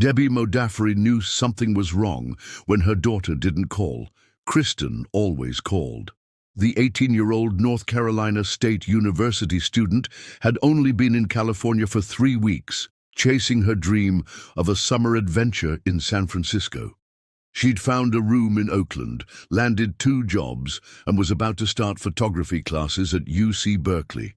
Debbie Modafferi knew something was wrong when her daughter didn't call. Kristen always called. The 18-year-old North Carolina State University student had only been in California for 3 weeks, chasing her dream of a summer adventure in San Francisco. She'd found a room in Oakland, landed 2 jobs, and was about to start photography classes at UC Berkeley.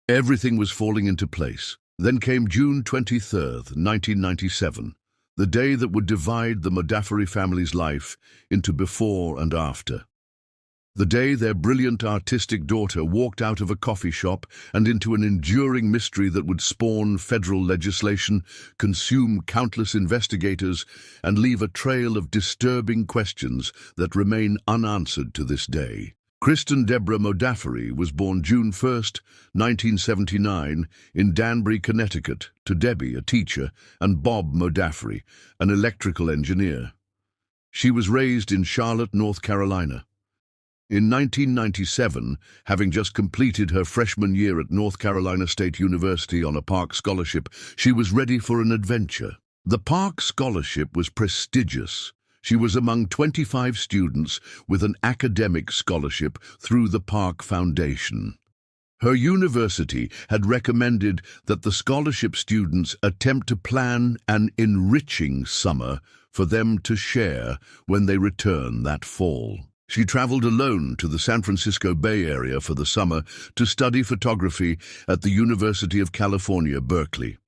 Everything was falling into place. Then came June 23rd, 1997, the day that would divide the Modafferi family's life into before and after. The day their brilliant artistic daughter walked out of a coffee shop and into an enduring mystery that would spawn federal legislation, consume countless investigators, and leave a trail of disturbing questions that remain unanswered to this day. Kristen Deborah Modafferi was born June 1st, 1979, in Danbury, Connecticut, to Debbie, a teacher, and Bob Modafferi, an electrical engineer. She was raised in Charlotte, North Carolina. In 1997, having just completed her freshman year at North Carolina State University on a Park Scholarship, she was ready for an adventure. The Park Scholarship was prestigious. She was among 25 students with an academic scholarship through the Park Foundation. Her university had recommended that the scholarship students attempt to plan an enriching summer for them to share when they return that fall. She traveled alone to the San Francisco Bay Area for the summer to study photography at the University of California, Berkeley.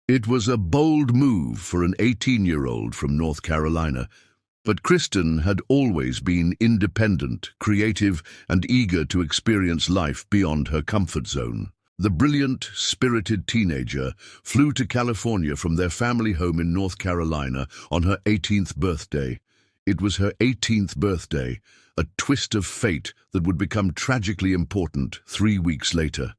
It was a bold move for an 18-year-old from North Carolina, but Kristen had always been independent, creative, and eager to experience life beyond her comfort zone. The brilliant, spirited teenager flew to California from their family home in North Carolina on her 18th birthday. It was her 18th birthday, a twist of fate that would become tragically important 3 weeks later.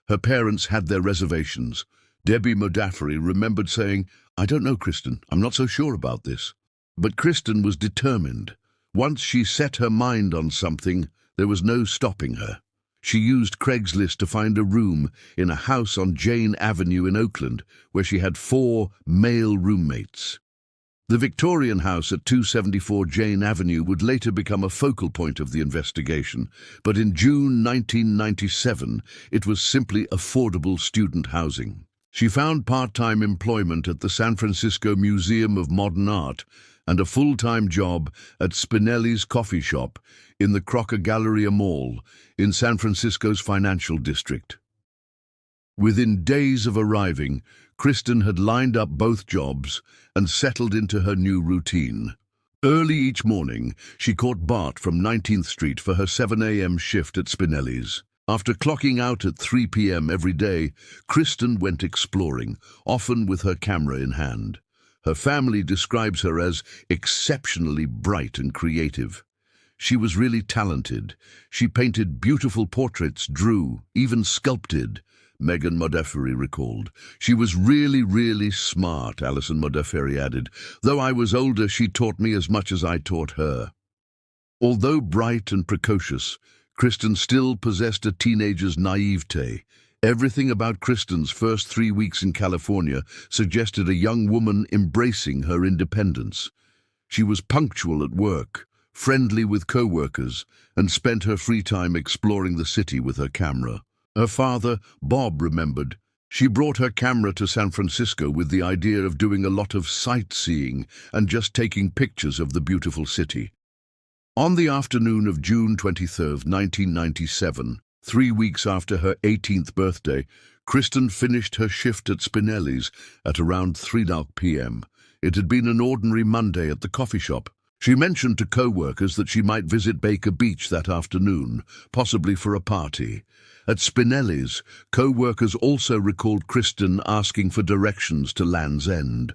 Her parents had their reservations. Debbie Modafferi remembered saying, "I don't know, Kristen, I'm not so sure about this." But Kristen was determined. Once she set her mind on something, there was no stopping her. She used Craigslist to find a room in a house on Jane Avenue in Oakland, where she had 4 male roommates. The Victorian house at 274 Jane Avenue would later become a focal point of the investigation, but in June 1997, it was simply affordable student housing. She found part-time employment at the San Francisco Museum of Modern Art and a full-time job at Spinelli's coffee shop in the Crocker Galleria Mall in San Francisco's financial district. Within days of arriving, Kristen had lined up both jobs and settled into her new routine. Early each morning, she caught BART from 19th Street for her 7 a.m. shift at Spinelli's. After clocking out at 3 p.m. every day, Kristen went exploring, often with her camera in hand. Her family describes her as exceptionally bright and creative. She was really talented. She painted beautiful portraits, drew, even sculpted, Megan Modafferi recalled. She was really smart, Alison Modafferi added. Though I was older, she taught me as much as I taught her. Although bright and precocious, Kristen still possessed a teenager's naivete. Everything about Kristen's first 3 weeks in California suggested a young woman embracing her independence. She was punctual at work, friendly with co-workers, and spent her free time exploring the city with her camera. Her father, Bob, remembered. She brought her camera to San Francisco with the idea of doing a lot of sightseeing and just taking pictures of the beautiful city. On the afternoon of June 23, 1997, 3 weeks after her 18th birthday, Kristen finished her shift at Spinelli's at around 3 p.m. It had been an ordinary Monday at the coffee shop. She mentioned to co-workers that she might visit Baker Beach that afternoon, possibly for a party. At Spinelli's, co-workers also recalled Kristen asking for directions to Land's End.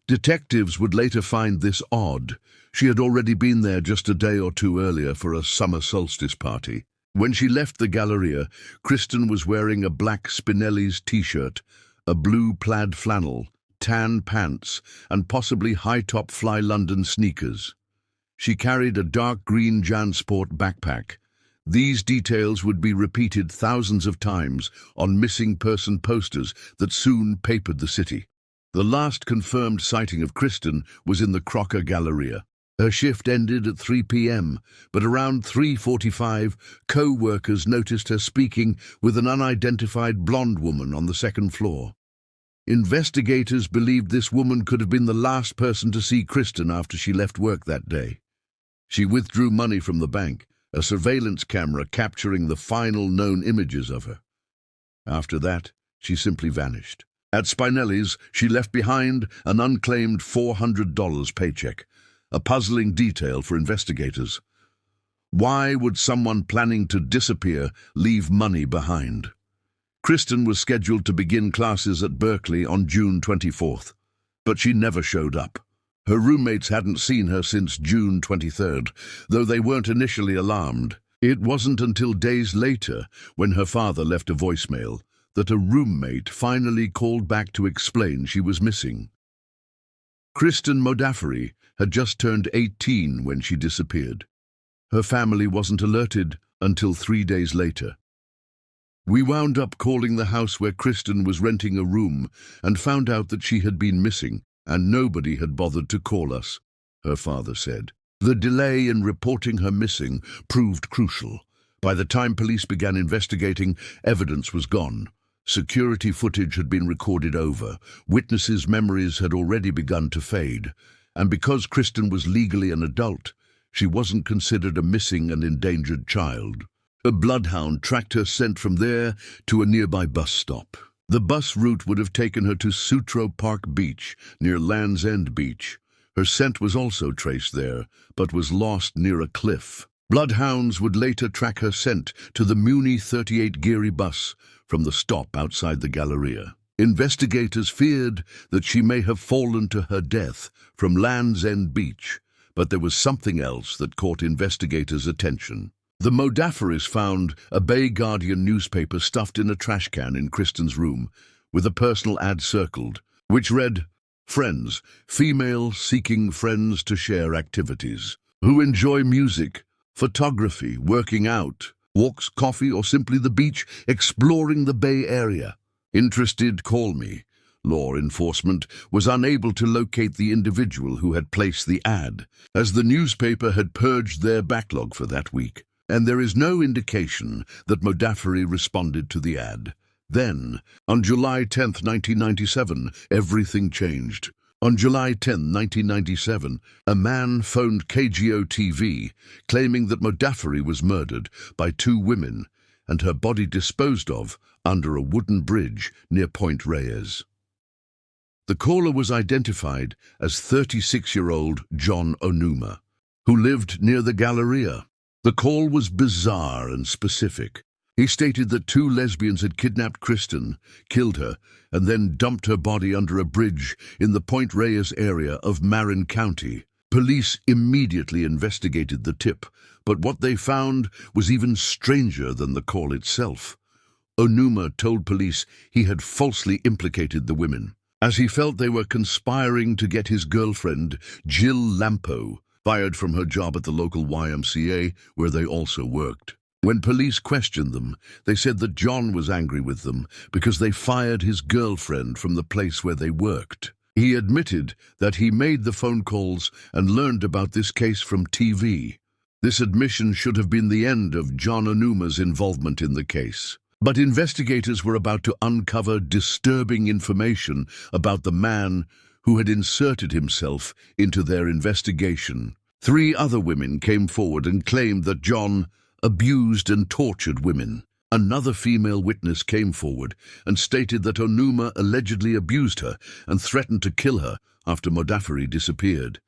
Detectives would later find this odd. She had already been there just a day or two earlier for a summer solstice party. When she left the Galleria, Kristen was wearing a black Spinelli's t-shirt, a blue plaid flannel, tan pants, and possibly high-top Fly London sneakers. She carried a dark green JanSport backpack. These details would be repeated thousands of times on missing person posters that soon papered the city. The last confirmed sighting of Kristen was in the Crocker Galleria. Her shift ended at 3 p.m., but around 3:45, co-workers noticed her speaking with an unidentified blonde woman on the second floor. Investigators believed this woman could have been the last person to see Kristen after she left work that day. She withdrew money from the bank, a surveillance camera capturing the final known images of her. After that, she simply vanished. At Spinelli's, she left behind an unclaimed $400 paycheck, a puzzling detail for investigators. Why would someone planning to disappear leave money behind? Kristen was scheduled to begin classes at Berkeley on June 24th, but she never showed up. Her roommates hadn't seen her since June 23rd, though they weren't initially alarmed. It wasn't until days later, when her father left a voicemail, that a roommate finally called back to explain she was missing. Kristen Modafferi had just turned 18 when she disappeared. Her family wasn't alerted until 3 days later. We wound up calling the house where Kristen was renting a room and found out that she had been missing, and nobody had bothered to call us, her father said. The delay in reporting her missing proved crucial. By the time police began investigating, evidence was gone. Security footage had been recorded over. Witnesses' memories had already begun to fade. And because Kristen was legally an adult, she wasn't considered a missing and endangered child. A bloodhound tracked her scent from there to a nearby bus stop. The bus route would have taken her to Sutro Park Beach, near Land's End Beach. Her scent was also traced there, but was lost near a cliff. Bloodhounds would later track her scent to the Muni 38 Geary bus from the stop outside the Galleria. Investigators feared that she may have fallen to her death from Land's End Beach, but there was something else that caught investigators' attention. The Modafferis found a Bay Guardian newspaper stuffed in a trash can in Kristen's room, with a personal ad circled, which read, "Friends, female seeking friends to share activities, who enjoy music, photography, working out, walks, coffee, or simply the beach, exploring the Bay Area. Interested, call me." Law enforcement was unable to locate the individual who had placed the ad, as the newspaper had purged their backlog for that week. And there is no indication that Modafferi responded to the ad. Then, on July 10, 1997, everything changed. On July 10, 1997, a man phoned KGO-TV, claiming that Modafferi was murdered by 2 women and her body disposed of under a wooden bridge near Point Reyes. The caller was identified as 36-year-old John Onuma, who lived near the Galleria. The call was bizarre and specific. He stated that 2 lesbians had kidnapped Kristen, killed her, and then dumped her body under a bridge in the Point Reyes area of Marin County. Police immediately investigated the tip, but what they found was even stranger than the call itself. Onuma told police he had falsely implicated the women, as he felt they were conspiring to get his girlfriend, Jill Lampo, fired from her job at the local YMCA, where they also worked. When police questioned them, they said that John was angry with them because they fired his girlfriend from the place where they worked. He admitted that he made the phone calls and learned about this case from TV. This admission should have been the end of John Onuma's involvement in the case. But investigators were about to uncover disturbing information about the man who had inserted himself into their investigation. 3 other women came forward and claimed that John abused and tortured women. Another female witness came forward and stated that Onuma allegedly abused her and threatened to kill her after Modafferi disappeared.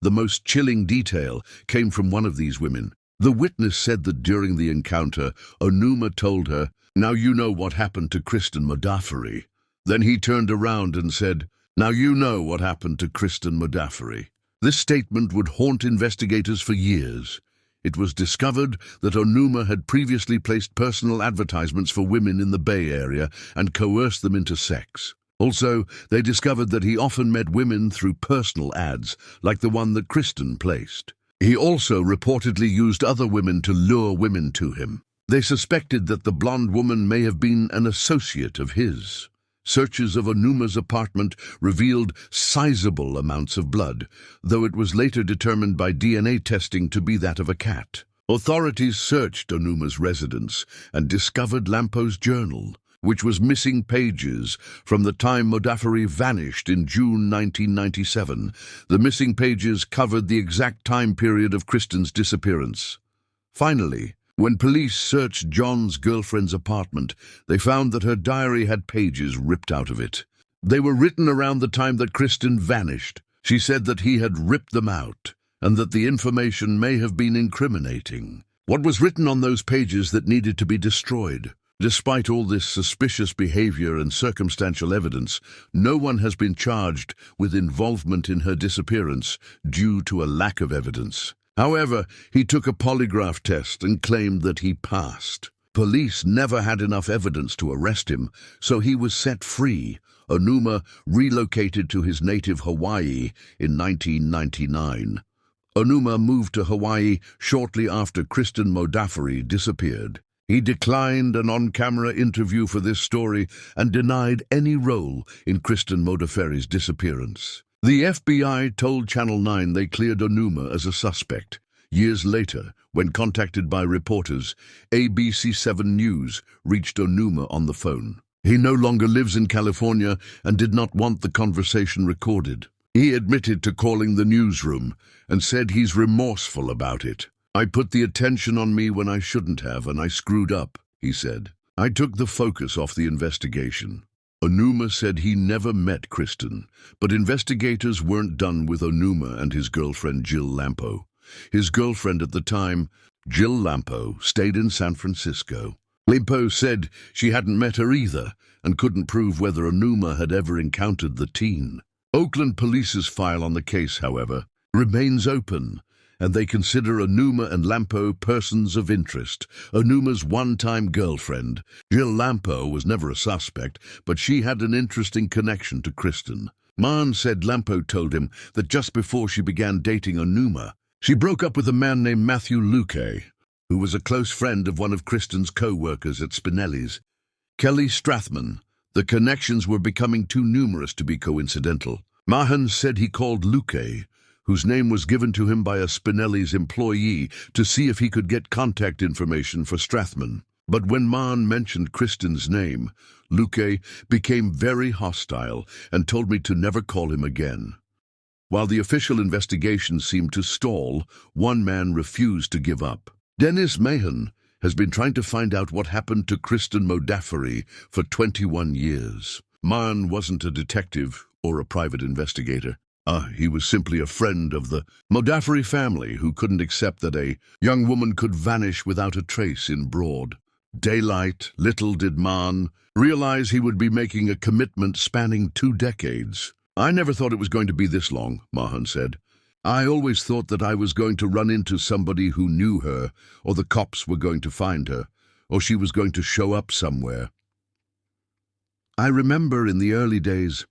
The most chilling detail came from one of these women. The witness said that during the encounter, Onuma told her, "Now you know what happened to Kristen Modafferi." Then he turned around and said, "Now you know what happened to Kristen Modafferi." This statement would haunt investigators for years. It was discovered that Onuma had previously placed personal advertisements for women in the Bay Area and coerced them into sex. Also, they discovered that he often met women through personal ads, like the one that Kristen placed. He also reportedly used other women to lure women to him. They suspected that the blonde woman may have been an associate of his. Searches of Onuma's apartment revealed sizable amounts of blood, though it was later determined by DNA testing to be that of a cat. Authorities searched Onuma's residence and discovered Lampo's journal, which was missing pages from the time Modafferi vanished in June 1997. The missing pages covered the exact time period of Kristen's disappearance. Finally, when police searched John's girlfriend's apartment, they found that her diary had pages ripped out of it. They were written around the time that Kristen vanished. She said that he had ripped them out, and that the information may have been incriminating. What was written on those pages that needed to be destroyed? Despite all this suspicious behavior and circumstantial evidence, no one has been charged with involvement in her disappearance due to a lack of evidence. However, he took a polygraph test and claimed that he passed. Police never had enough evidence to arrest him, so he was set free. Onuma relocated to his native Hawaii in 1999. Onuma moved to Hawaii shortly after Kristen Modafferi disappeared. He declined an on-camera interview for this story and denied any role in Kristen Modafferi's disappearance. The FBI told Channel 9 they cleared Onuma as a suspect. Years later, when contacted by reporters, ABC 7 News reached Onuma on the phone. He no longer lives in California and did not want the conversation recorded. He admitted to calling the newsroom and said he's remorseful about it. "I put the attention on me when I shouldn't have, and I screwed up," he said. "I took the focus off the investigation." Onuma said he never met Kristen, but investigators weren't done with Onuma and his girlfriend Jill Lampo. His girlfriend at the time, Jill Lampo, stayed in San Francisco. Lampo said she hadn't met her either and couldn't prove whether Onuma had ever encountered the teen. Oakland Police's file on the case, however, remains open, and they consider Onuma and Lampo persons of interest. Onuma's one-time girlfriend, Jill Lampo, was never a suspect, but she had an interesting connection to Kristen. Mahon said Lampo told him that just before she began dating Onuma, she broke up with a man named Matthew Luque, who was a close friend of one of Kristen's co-workers at Spinelli's, Kelly Strathman. The connections were becoming too numerous to be coincidental. Mahon said he called Luque, whose name was given to him by a Spinelli's employee, to see if he could get contact information for Strathman. But when Mahon mentioned Kristen's name, Luque became very hostile and told me to never call him again. While the official investigation seemed to stall, one man refused to give up. Dennis Mahon has been trying to find out what happened to Kristen Modafferi for 21 years. Mahon wasn't a detective or a private investigator. He was simply a friend of the Modafferi family who couldn't accept that a young woman could vanish without a trace in broad daylight. Little did Mahon realize he would be making a commitment spanning 2 decades. "I never thought it was going to be this long," Mahon said. "I always thought that I was going to run into somebody who knew her, or the cops were going to find her, or she was going to show up somewhere. I remember in the early days,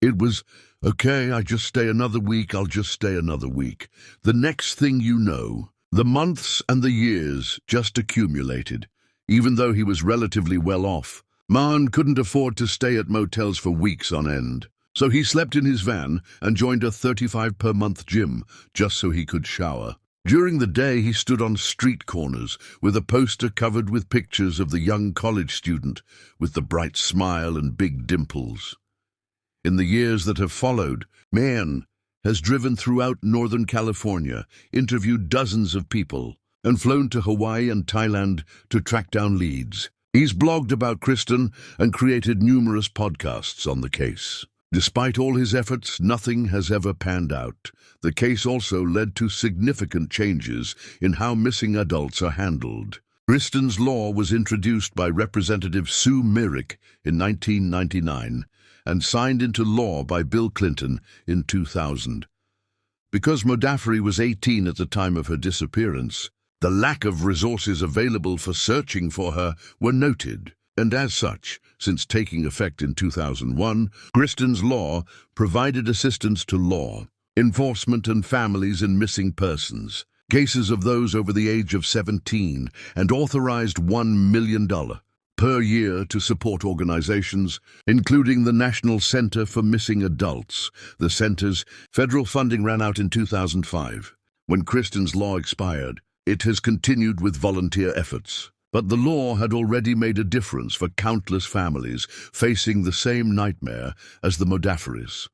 it was, okay, I just stay another week, I'll just stay another week. The next thing you know, the months and the years just accumulated. Even though he was relatively well off, Mahon couldn't afford to stay at motels for weeks on end. So he slept in his van and joined a $35 per month gym just so he could shower. During the day, he stood on street corners with a poster covered with pictures of the young college student with the bright smile and big dimples. In the years that have followed, Mahon has driven throughout Northern California, interviewed dozens of people, and flown to Hawaii and Thailand to track down leads. He's blogged about Kristen and created numerous podcasts on the case. Despite all his efforts, nothing has ever panned out. The case also led to significant changes in how missing adults are handled. Kristen's law was introduced by Representative Sue Myrick in 1999 and signed into law by Bill Clinton in 2000. Because Modafferi was 18 at the time of her disappearance, the lack of resources available for searching for her were noted, and as such, since taking effect in 2001, Kristen's law provided assistance to law enforcement and families in missing persons, cases of those over the age of 17, and authorized $1 million per year to support organizations, including the National Center for Missing Adults. The center's federal funding ran out in 2005. When Kristen's law expired, it has continued with volunteer efforts. But the law had already made a difference for countless families facing the same nightmare as the Modafferis.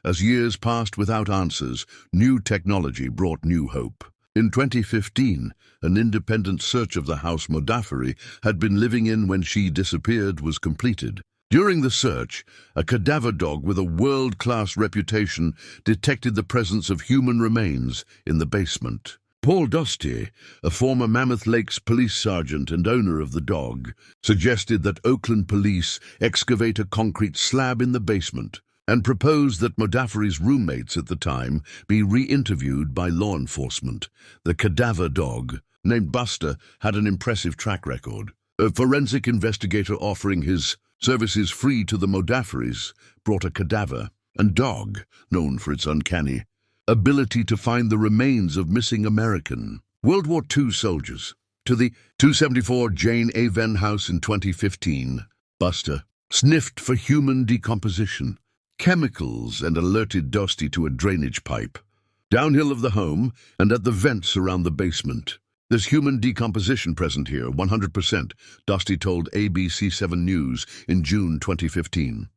As years passed without answers, new technology brought new hope. In 2015, an independent search of the house Modafferi had been living in when she disappeared was completed. During the search, a cadaver dog with a world-class reputation detected the presence of human remains in the basement. Paul Dosti, a former Mammoth Lakes police sergeant and owner of the dog, suggested that Oakland police excavate a concrete slab in the basement and proposed that Modafferi's roommates at the time be re-interviewed by law enforcement. The cadaver dog, named Buster, had an impressive track record. A forensic investigator offering his services free to the Modafferis brought a cadaver and dog, known for its uncanny ability to find the remains of missing American World War II soldiers. To the 274 Jane Aven house in 2015, Buster sniffed for human decomposition, chemicals, and alerted Dosti to a drainage pipe downhill of the home and at the vents around the basement. There's human decomposition present here, 100%, Dosti told ABC 7 News in June 2015.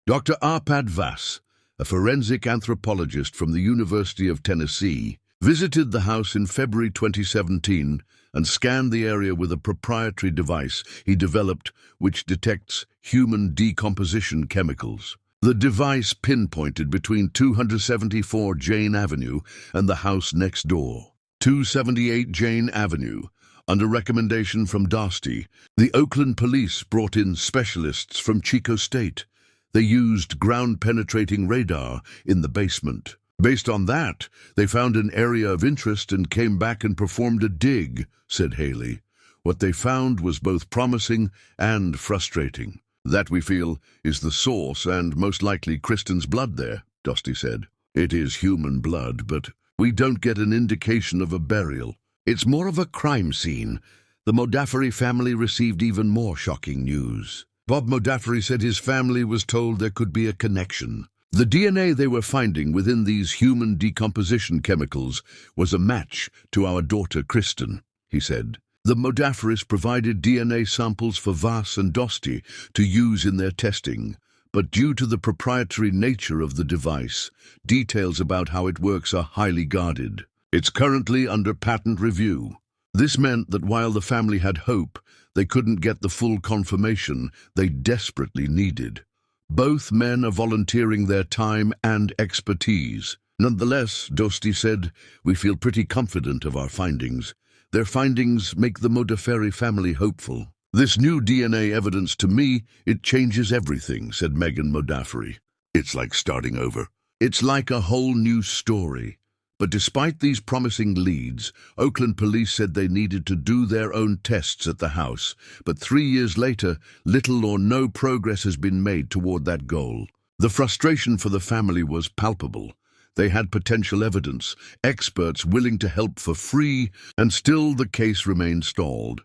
Dr. Arpad Vass, a forensic anthropologist from the University of Tennessee, visited the house in February 2017 and scanned the area with a proprietary device he developed which detects human decomposition chemicals. The device pinpointed between 274 Jane Avenue and the house next door. 278 Jane Avenue. Under recommendation from Dosti, the Oakland police brought in specialists from Chico State. They used ground-penetrating radar in the basement. Based on that, they found an area of interest and came back and performed a dig, said Haley. What they found was both promising and frustrating. That, we feel, is the source and most likely Kristen's blood there, Dosti said. It is human blood, but we don't get an indication of a burial. It's more of a crime scene. The Modafferi family received even more shocking news. Bob Modafferi said his family was told there could be a connection. The DNA they were finding within these human decomposition chemicals was a match to our daughter Kristen, he said. The Modafferis provided DNA samples for Vass and Dosti to use in their testing, but due to the proprietary nature of the device, details about how it works are highly guarded. It's currently under patent review. This meant that while the family had hope, they couldn't get the full confirmation they desperately needed. Both men are volunteering their time and expertise. Nonetheless, Dosti said, we feel pretty confident of our findings. Their findings make the Modafferi family hopeful. This new DNA evidence, to me, it changes everything, said Megan Modafferi. It's like starting over. It's like a whole new story. But despite these promising leads, Oakland police said they needed to do their own tests at the house. But 3 years later, little or no progress has been made toward that goal. The frustration for the family was palpable. They had potential evidence, experts willing to help for free, and still the case remained stalled.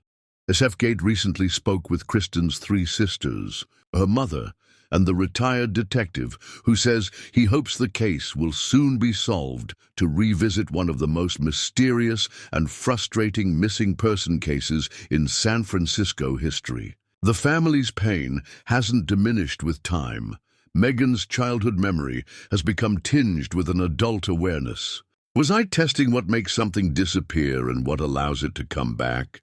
SFGate recently spoke with Kristen's 3 sisters, her mother, and the retired detective who says he hopes the case will soon be solved to revisit one of the most mysterious and frustrating missing person cases in San Francisco history. The family's pain hasn't diminished with time. Megan's childhood memory has become tinged with an adult awareness. Was I testing what makes something disappear and what allows it to come back?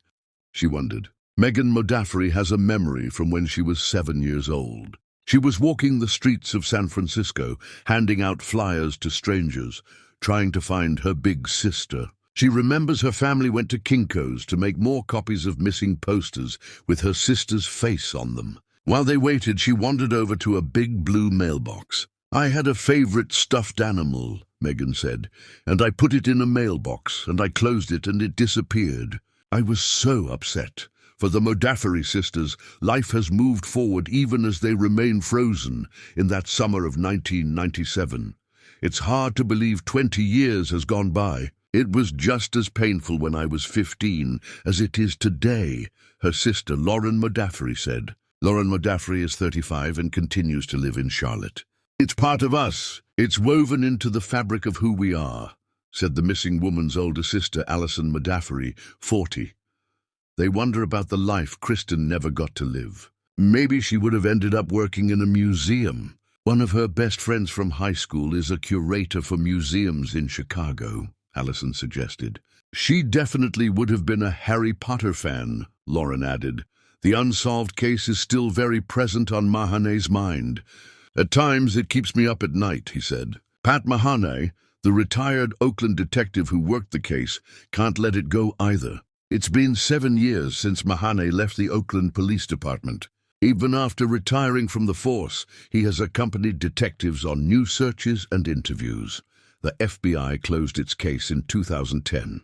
She wondered. Megan Modafferi has a memory from when she was 7 years old. She was walking the streets of San Francisco, handing out flyers to strangers, trying to find her big sister. She remembers her family went to Kinko's to make more copies of missing posters with her sister's face on them. While they waited, she wandered over to a big blue mailbox. I had a favorite stuffed animal, Megan said, and I put it in a mailbox, and I closed it, and it disappeared. I was so upset. For the Modafferi sisters, life has moved forward even as they remain frozen in that summer of 1997. It's hard to believe 20 years has gone by. It was just as painful when I was 15 as it is today, her sister Lauren Modafferi said. Lauren Modafferi is 35 and continues to live in Charlotte. It's part of us. It's woven into the fabric of who we are, said the missing woman's older sister, Alison Modafferi, 40. They wonder about the life Kristen never got to live. Maybe she would have ended up working in a museum. One of her best friends from high school is a curator for museums in Chicago, Alison suggested. She definitely would have been a Harry Potter fan, Lauren added. The unsolved case is still very present on Mahane's mind. At times it keeps me up at night, he said. Pat Mahane, the retired Oakland detective who worked the case, can't let it go either. It's been 7 years since Mahane left the Oakland Police Department. Even after retiring from the force, he has accompanied detectives on new searches and interviews. The FBI closed its case in 2010.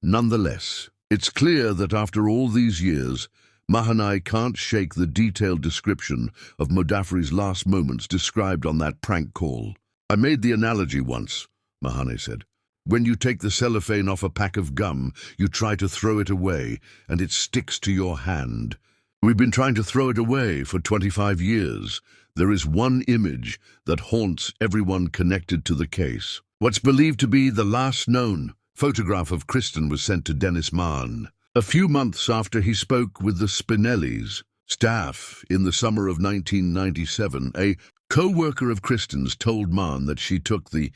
Nonetheless, it's clear that after all these years, Mahane can't shake the detailed description of Modafferi's last moments described on that prank call. I made the analogy once, Mahane said. When you take the cellophane off a pack of gum, you try to throw it away, and it sticks to your hand. We've been trying to throw it away for 25 years. There is one image that haunts everyone connected to the case. What's believed to be the last known photograph of Kristen was sent to Dennis Mahon a few months after he spoke with the Spinelli's staff in the summer of 1997. A co-worker of Kristen's told Mahon that she took the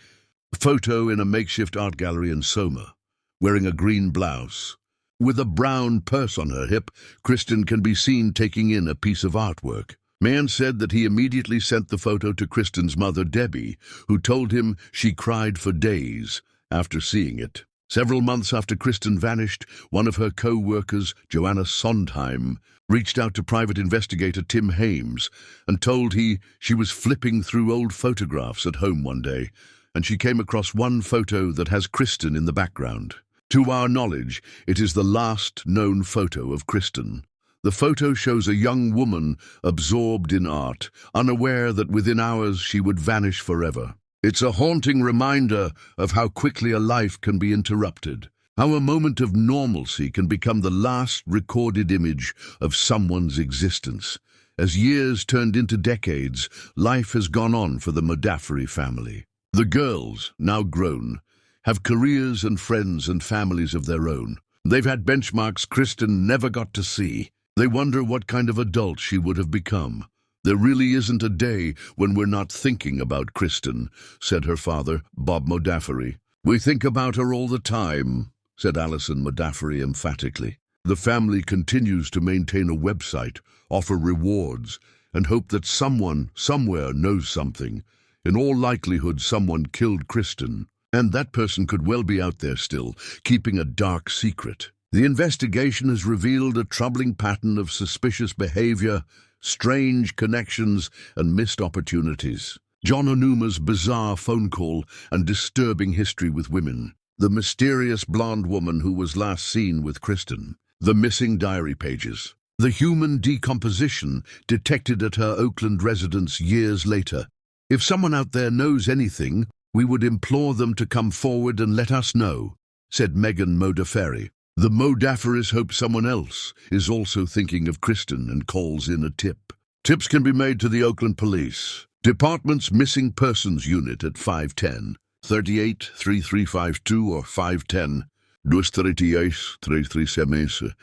photo in a makeshift art gallery in Soma, wearing a green blouse. With a brown purse on her hip, Kristen can be seen taking in a piece of artwork. Mahon said that he immediately sent the photo to Kristen's mother, Debbie, who told him she cried for days after seeing it. Several months after Kristen vanished, one of her co-workers, Joanna Sondheim, reached out to private investigator Tim Hames and told she was flipping through old photographs at home one day, and she came across one photo that has Kristen in the background. To our knowledge, it is the last known photo of Kristen. The photo shows a young woman absorbed in art, unaware that within hours she would vanish forever. It's a haunting reminder of how quickly a life can be interrupted, how a moment of normalcy can become the last recorded image of someone's existence. As years turned into decades, life has gone on for the Modafferi family. The girls, now grown, have careers and friends and families of their own. They've had benchmarks Kristen never got to see. They wonder what kind of adult she would have become. There really isn't a day when we're not thinking about Kristen, said her father, Bob Modafferi. We think about her all the time, said Alison Modafferi emphatically. The family continues to maintain a website, offer rewards, and hope that someone, somewhere, knows something. In all likelihood, someone killed Kristen, and that person could well be out there still, keeping a dark secret. The investigation has revealed a troubling pattern of suspicious behavior, strange connections, and missed opportunities. John Onuma's bizarre phone call and disturbing history with women. The mysterious blonde woman who was last seen with Kristen. The missing diary pages. The human decomposition detected at her Oakland residence years later. If someone out there knows anything, we would implore them to come forward and let us know, said Megan Modafferi. The Modafferis hope someone else is also thinking of Kristen and calls in a tip. Tips can be made to the Oakland Police Department's Missing Persons Unit at 510-38-3352 or 510-238-337.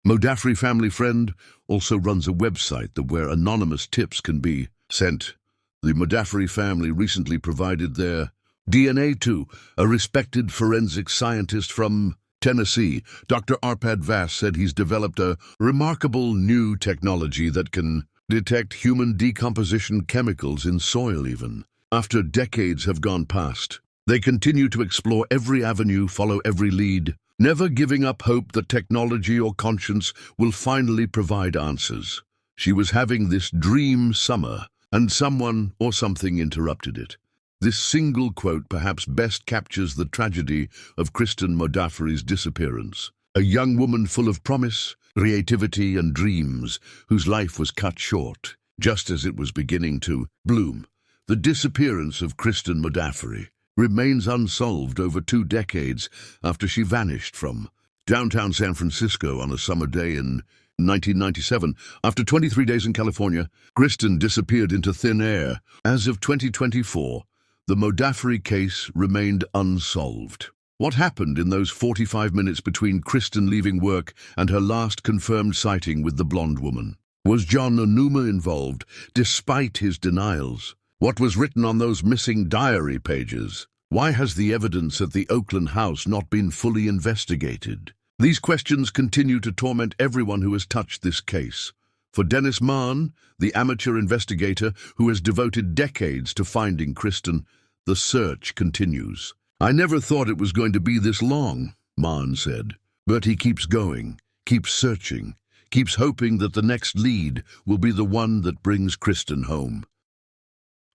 Modafferi Family Friend also runs a website where anonymous tips can be sent. The Modafferi family recently provided their DNA to a respected forensic scientist from Tennessee. Dr. Arpad Vass said he's developed a remarkable new technology that can detect human decomposition chemicals in soil even. After decades have gone past, they continue to explore every avenue, follow every lead, never giving up hope that technology or conscience will finally provide answers. She was having this dream summer, and someone or something interrupted it. This single quote perhaps best captures the tragedy of Kristen Modafferi's disappearance. A young woman full of promise, creativity, and dreams, whose life was cut short, just as it was beginning to bloom. The disappearance of Kristen Modafferi. remains unsolved over 2 decades after she vanished from downtown San Francisco on a summer day in 1997. After 23 days in California, Kristen disappeared into thin air. As of 2024, the Modafferi case remained unsolved. What happened in those 45 minutes between Kristen leaving work and her last confirmed sighting with the blonde woman? Was John Onuma involved, despite his denials? What was written on those missing diary pages? Why has the evidence at the Oakland house not been fully investigated? These questions continue to torment everyone who has touched this case. For Dennis Mahn, the amateur investigator who has devoted decades to finding Kristen, the search continues. "I never thought it was going to be this long," Mahn said. But he keeps going, keeps searching, keeps hoping that the next lead will be the one that brings Kristen home.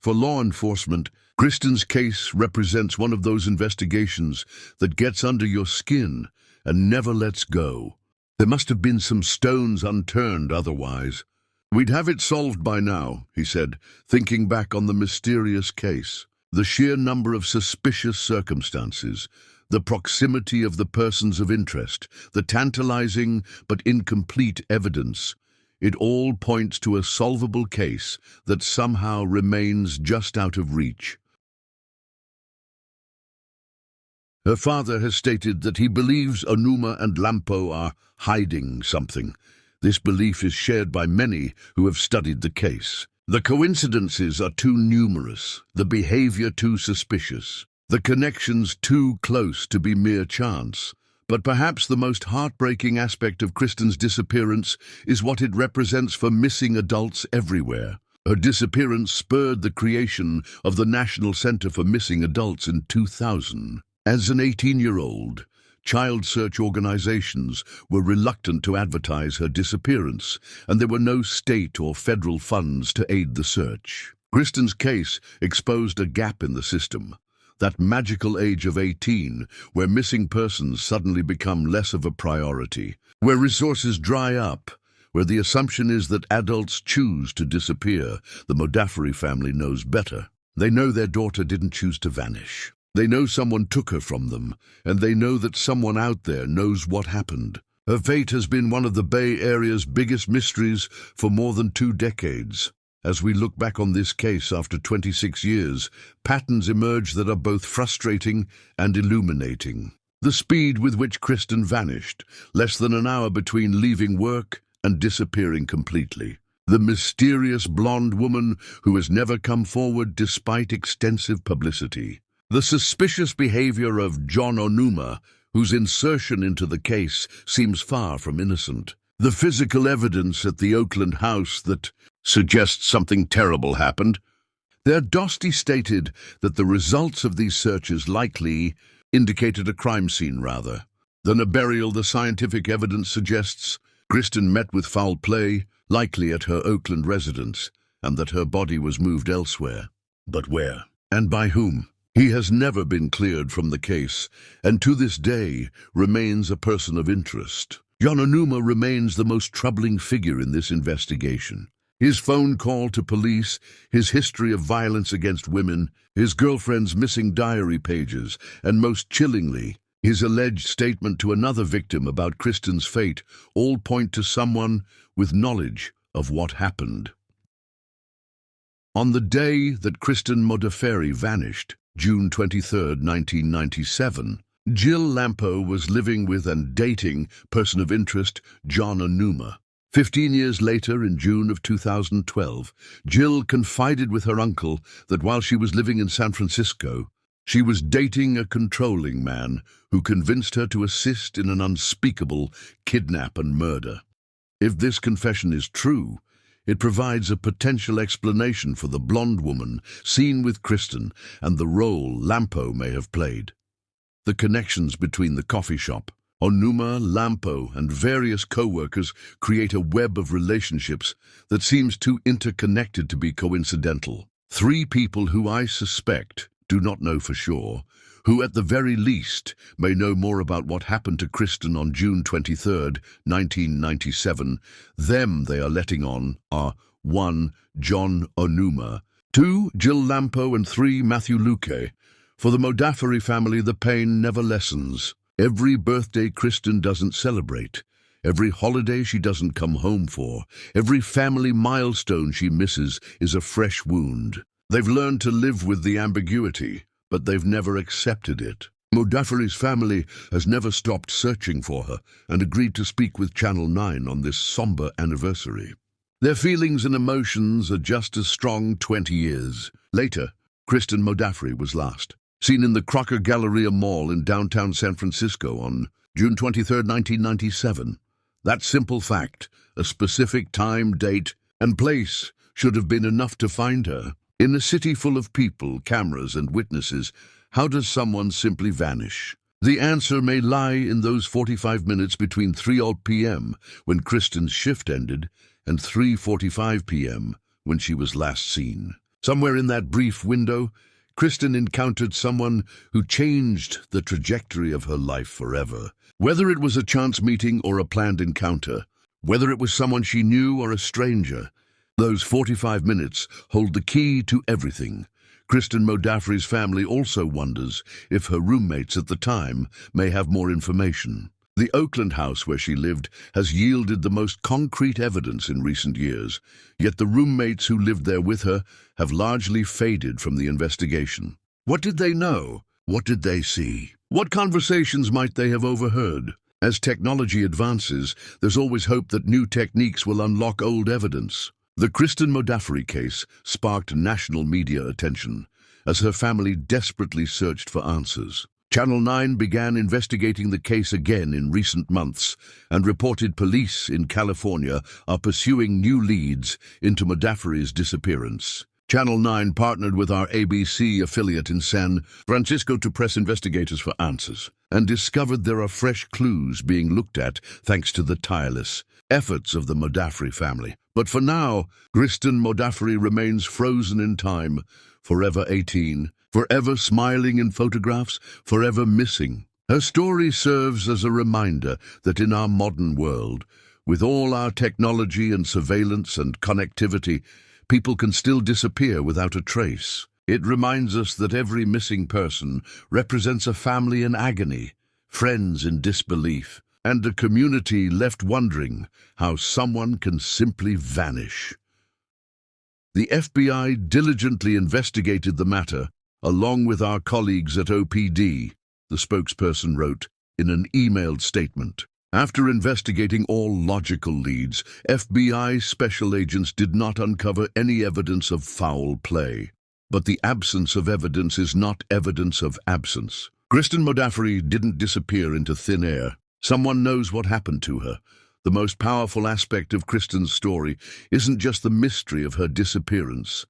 For law enforcement, Kristen's case represents one of those investigations that gets under your skin and never lets go. There must have been some stones unturned otherwise. "We'd have it solved by now," he said, thinking back on the mysterious case. The sheer number of suspicious circumstances, the proximity of the persons of interest, the tantalizing but incomplete evidence, it all points to a solvable case that somehow remains just out of reach. Her father has stated that he believes Onuma and Lampo are hiding something. This belief is shared by many who have studied the case. The coincidences are too numerous, the behavior too suspicious, the connections too close to be mere chance. But perhaps the most heartbreaking aspect of Kristen's disappearance is what it represents for missing adults everywhere. Her disappearance spurred the creation of the National Center for Missing Adults in 2000. As an 18-year-old, child search organizations were reluctant to advertise her disappearance, and there were no state or federal funds to aid the search. Kristen's case exposed a gap in the system, that magical age of 18, where missing persons suddenly become less of a priority, where resources dry up, where the assumption is that adults choose to disappear. The Modafferi family knows better. They know their daughter didn't choose to vanish. They know someone took her from them, and they know that someone out there knows what happened. Her fate has been one of the Bay Area's biggest mysteries for more than 2 decades. As we look back on this case after 26 years, patterns emerge that are both frustrating and illuminating. The speed with which Kristen vanished, less than an hour between leaving work and disappearing completely. The mysterious blonde woman who has never come forward despite extensive publicity. The suspicious behavior of John Onuma, whose insertion into the case seems far from innocent. The physical evidence at the Oakland house that suggests something terrible happened. Their Dosti stated that the results of these searches likely indicated a crime scene rather than a burial. The scientific evidence suggests Kristen met with foul play, likely at her Oakland residence, and that her body was moved elsewhere. But where? And by whom? He has never been cleared from the case, and to this day remains a person of interest. John Onuma remains the most troubling figure in this investigation. His phone call to police, his history of violence against women, his girlfriend's missing diary pages, and most chillingly, his alleged statement to another victim about Kristen's fate all point to someone with knowledge of what happened. On the day that Kristen Modafferi vanished, June 23, 1997, Jill Lampo was living with and dating person of interest John Onuma. 15 years later, in June of 2012, Jill confided with her uncle that while she was living in San Francisco, she was dating a controlling man who convinced her to assist in an unspeakable kidnap and murder. If this confession is true, it provides a potential explanation for the blonde woman seen with Kristen and the role Lampo may have played. The connections between the coffee shop, Onuma, Lampo, and various co-workers create a web of relationships that seems too interconnected to be coincidental. 3 people who I suspect do not know for sure, who at the very least may know more about what happened to Kristen on June 23, 1997. Them they are letting on are 1. John Onuma, 2. Jill Lampo, and 3. Matthew Luque. For the Modafferi family, the pain never lessens. Every birthday Kristen doesn't celebrate, every holiday she doesn't come home for, every family milestone she misses is a fresh wound. They've learned to live with the ambiguity, but they've never accepted it. Modafferi's family has never stopped searching for her and agreed to speak with Channel 9 on this somber anniversary. Their feelings and emotions are just as strong 20 years later. Kristen Modafferi was last seen in the Crocker Galleria Mall in downtown San Francisco on June 23, 1997. That simple fact, a specific time, date, and place, should have been enough to find her. In a city full of people, cameras, and witnesses, how does someone simply vanish? The answer may lie in those 45 minutes between 3 p.m., when Kristen's shift ended, and 3:45 p.m., when she was last seen. Somewhere in that brief window, Kristen encountered someone who changed the trajectory of her life forever. Whether it was a chance meeting or a planned encounter, whether it was someone she knew or a stranger, those 45 minutes hold the key to everything. Kristen Modafferi's family also wonders if her roommates at the time may have more information. The Oakland house where she lived has yielded the most concrete evidence in recent years, yet the roommates who lived there with her have largely faded from the investigation. What did they know? What did they see? What conversations might they have overheard? As technology advances, there's always hope that new techniques will unlock old evidence. The Kristen Modafferi case sparked national media attention as her family desperately searched for answers. Channel 9 began investigating the case again in recent months and reported police in California are pursuing new leads into Modafferi's disappearance. Channel 9 partnered with our ABC affiliate in San Francisco to press investigators for answers and discovered there are fresh clues being looked at thanks to the tireless efforts of the Modafferi family. But for now, Kristen Modafferi remains frozen in time, forever 18, forever smiling in photographs, forever missing. Her story serves as a reminder that in our modern world, with all our technology and surveillance and connectivity, people can still disappear without a trace. It reminds us that every missing person represents a family in agony, friends in disbelief, and a community left wondering how someone can simply vanish. The FBI diligently investigated the matter, along with our colleagues at OPD, the spokesperson wrote in an emailed statement. After investigating all logical leads, FBI special agents did not uncover any evidence of foul play. But the absence of evidence is not evidence of absence. Kristen Modafferi didn't disappear into thin air. Someone knows what happened to her. The most powerful aspect of Kristen's story isn't just the mystery of her disappearance.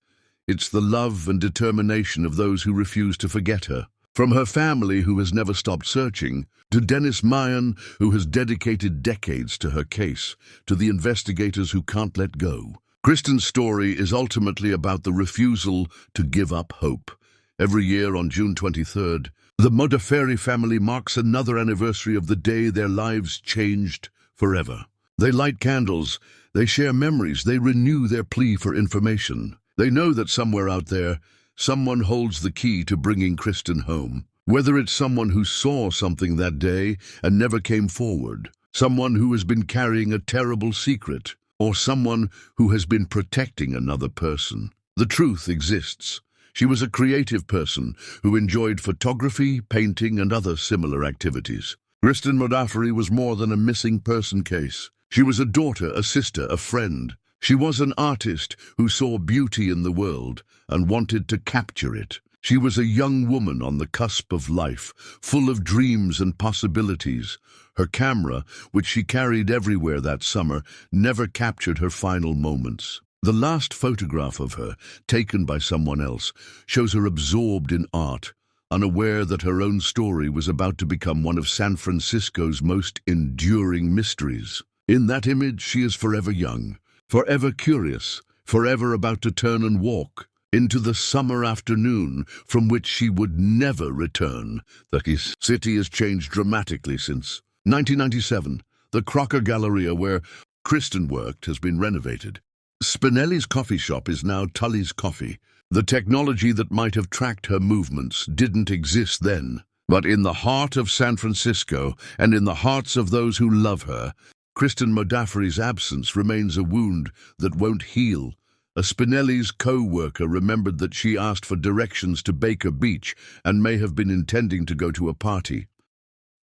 It's the love and determination of those who refuse to forget her. From her family, who has never stopped searching, to Dennis Mayan, who has dedicated decades to her case, to the investigators who can't let go. Kristen's story is ultimately about the refusal to give up hope. Every year on June 23rd, the Modafferi family marks another anniversary of the day their lives changed forever. They light candles, they share memories, they renew their plea for information. They know that somewhere out there, someone holds the key to bringing Kristen home. Whether it's someone who saw something that day and never came forward, someone who has been carrying a terrible secret, or someone who has been protecting another person. The truth exists. She was a creative person who enjoyed photography, painting, and other similar activities. Kristen Modafferi was more than a missing person case. She was a daughter, a sister, a friend. She was an artist who saw beauty in the world and wanted to capture it. She was a young woman on the cusp of life, full of dreams and possibilities. Her camera, which she carried everywhere that summer, never captured her final moments. The last photograph of her, taken by someone else, shows her absorbed in art, unaware that her own story was about to become one of San Francisco's most enduring mysteries. In that image, she is forever young, forever curious, forever about to turn and walk into the summer afternoon from which she would never return. The city has changed dramatically since 1997. The Crocker Galleria, where Kristen worked, has been renovated. Spinelli's coffee shop is now Tully's Coffee, The technology that might have tracked her movements didn't exist then. But in the heart of San Francisco, and in the hearts of those who love her, Kristen Modafferi's absence remains a wound that won't heal. A Spinelli's co-worker remembered that she asked for directions to Baker Beach and may have been intending to go to a party.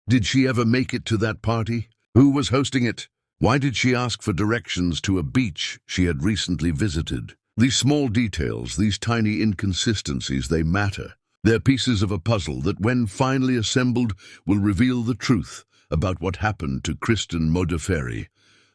Did she ever make it to that party? Who was hosting it? Why did she ask for directions to a beach she had recently visited? These small details, these tiny inconsistencies, they matter. They're pieces of a puzzle that, when finally assembled, will reveal the truth about what happened to Kristen Modafferi.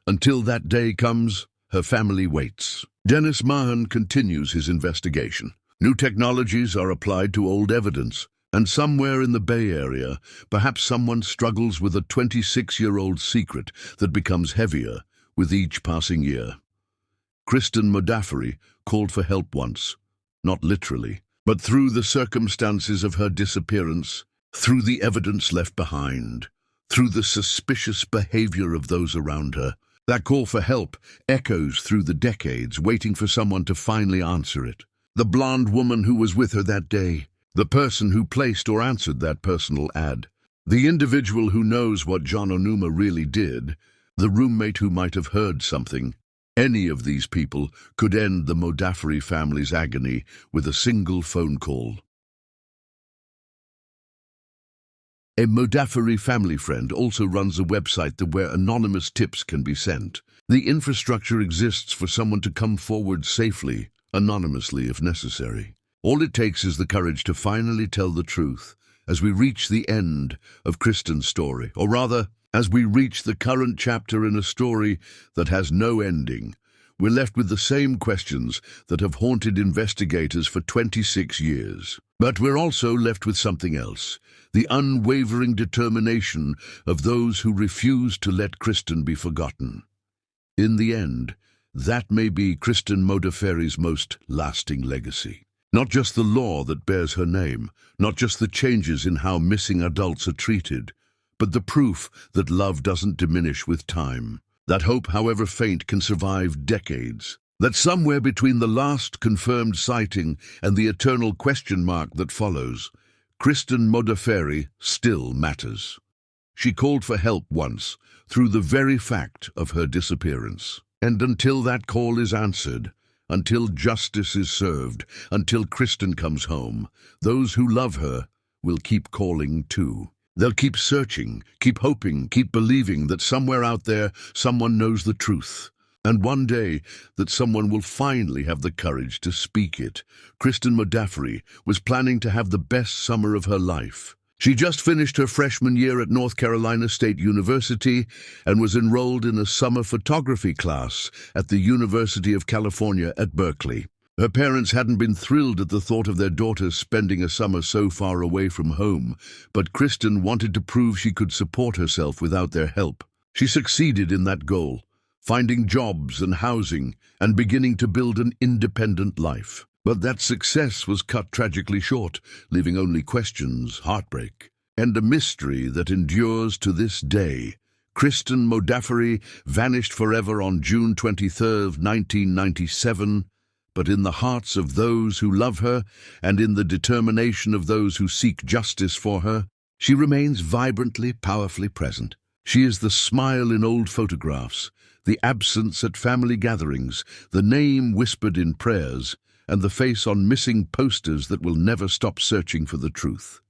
Until that day comes, her family waits. Dennis Mahan continues his investigation. New technologies are applied to old evidence, and somewhere in the Bay Area, perhaps someone struggles with a 26-year-old secret that becomes heavier with each passing year. Kristen Modafferi called for help once, not literally, but through the circumstances of her disappearance, through the evidence left behind, through the suspicious behavior of those around her. That call for help echoes through the decades, waiting for someone to finally answer it. The blonde woman who was with her that day, the person who placed or answered that personal ad, the individual who knows what John Onuma really did, the roommate who might have heard something. Any of these people could end the Modafferi family's agony with a single phone call. A Modafferi family friend also runs a website where anonymous tips can be sent. The infrastructure exists for someone to come forward safely, anonymously if necessary. All it takes is the courage to finally tell the truth as we reach the end of Kristen's story, or rather, as we reach the current chapter in a story that has no ending. We're left with the same questions that have haunted investigators for 26 years. But we're also left with something else, the unwavering determination of those who refuse to let Kristen be forgotten. In the end, that may be Kristen Modafferi's most lasting legacy. Not just the law that bears her name, not just the changes in how missing adults are treated, but the proof that love doesn't diminish with time, that hope, however faint, can survive decades, that somewhere between the last confirmed sighting and the eternal question mark that follows, Kristen Modafferi still matters. She called for help once, through the very fact of her disappearance. And until that call is answered, until justice is served, until Kristen comes home, those who love her will keep calling too. They'll keep searching, keep hoping, keep believing that somewhere out there someone knows the truth. And one day that someone will finally have the courage to speak it. Kristen Modafferi was planning to have the best summer of her life. She just finished her freshman year at North Carolina State University and was enrolled in a summer photography class at the University of California at Berkeley. Her parents hadn't been thrilled at the thought of their daughter spending a summer so far away from home, but Kristen wanted to prove she could support herself without their help. She succeeded in that goal, finding jobs and housing and beginning to build an independent life. But that success was cut tragically short, leaving only questions, heartbreak, and a mystery that endures to this day. Kristen Modafferi vanished forever on June 23, 1997, but in the hearts of those who love her and in the determination of those who seek justice for her, she remains vibrantly, powerfully present. She is the smile in old photographs, the absence at family gatherings, the name whispered in prayers, and the face on missing posters that will never stop searching for the truth.